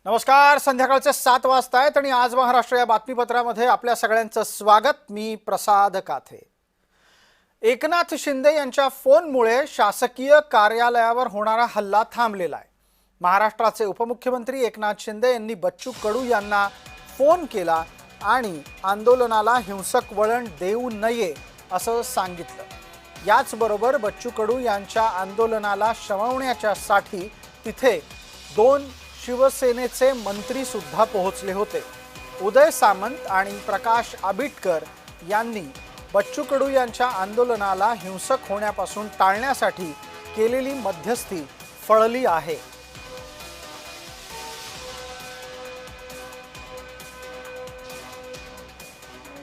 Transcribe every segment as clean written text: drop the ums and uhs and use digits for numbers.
नमस्कार. संध्याकाळचे 7 वाजता आहेत आणि आज महाराष्ट्र या बातमीपत्रामध्ये आपल्या सगळ्यांचं स्वागत. मी प्रसाद काथे. एकनाथ शिंदे यांच्या फोनमुळे शासकीय कार्यालयावर होणारा हल्ला थांबलेला आहे. महाराष्ट्राचे उपमुख्यमंत्री एकनाथ शिंदे यांनी बच्चू कडू यांना फोन केला आणि आंदोलनाला हिंसक वळण देऊ नये असं सांगितलं. याचबरोबर बच्चू कडू यांच्या आंदोलनाला शमवण्यासाठी तिथे 2 शिवसेनेचे मंत्री सुद्धा पोहोचले होते. उदय सामंत आणि प्रकाश आबिटकर यांनी बच्चू कडू यांच्या आंदोलनाला हिंसक होण्यापासून टाळण्यासाठी केलेली मध्यस्थी फळली आहे.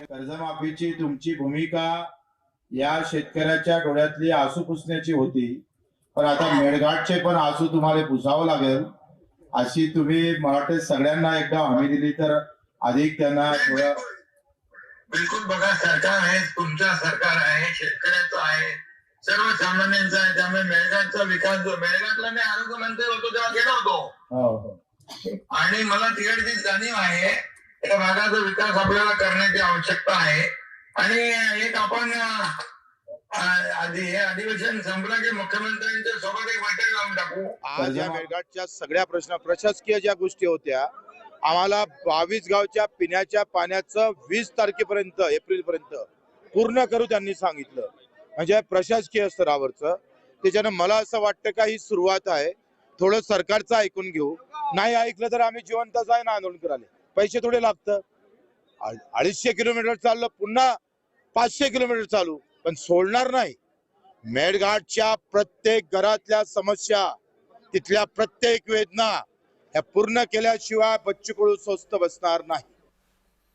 कर्जमाफीची तुमची भूमिका या शेतकऱ्याच्या डोळ्यातली आसू पुसण्याची होती, पण आता मेळघाटचे पण आसू तुम्हाला पुसावं लागेल अशी तुम्ही मला वाटतं सगळ्यांना एकदा हमी दिली तर अधिक त्यांना थोडं. बिलकुल बघा, सरकार आहे, तुमचं सरकार आहे, शेतकऱ्याचं आहे, सर्वसामान्यांचा आहे. त्यामुळे मेळघाटचा विकास जो मेळघाटला मी आरोग्यमंत्री होतो तेव्हा गेलो होतो आणि मला तिकडची जाणीव आहे. त्या भागाचा विकास आपल्याला करण्याची आवश्यकता आहे. आणि एक आपण हे अधिवेशन संपलं की मुख्यमंत्र्यांच्या सोबत एक बैठक लावून टाकू. आज या मेळघाटच्या सगळ्या प्रशासकीय ज्या गोष्टी होत्या, आम्हाला 22 गावच्या पिण्याच्या पाण्याचं 20 तारखेपर्यंत एप्रिलपर्यंत पूर्ण करू त्यांनी सांगितलं. म्हणजे प्रशासकीय स्तरावरचं. त्याच्यानं मला असं वाटतं का ही सुरुवात आहे. थोडं सरकारचं ऐकून घेऊ. नाही ऐकलं तर आम्ही जिवंतच आहे ना आंदोलन करायला. पैसे थोडे लागतं. 250 किलोमीटर चाललं, पुन्हा 500 किलोमीटर चालू, पण सोडणार नाही. मेळघाटच्या प्रत्येक घरातल्या समस्या, तिथल्या प्रत्येक वेदना ह्या पूर्ण केल्याशिवाय बच्चू कडू स्वस्थ बसणार नाही.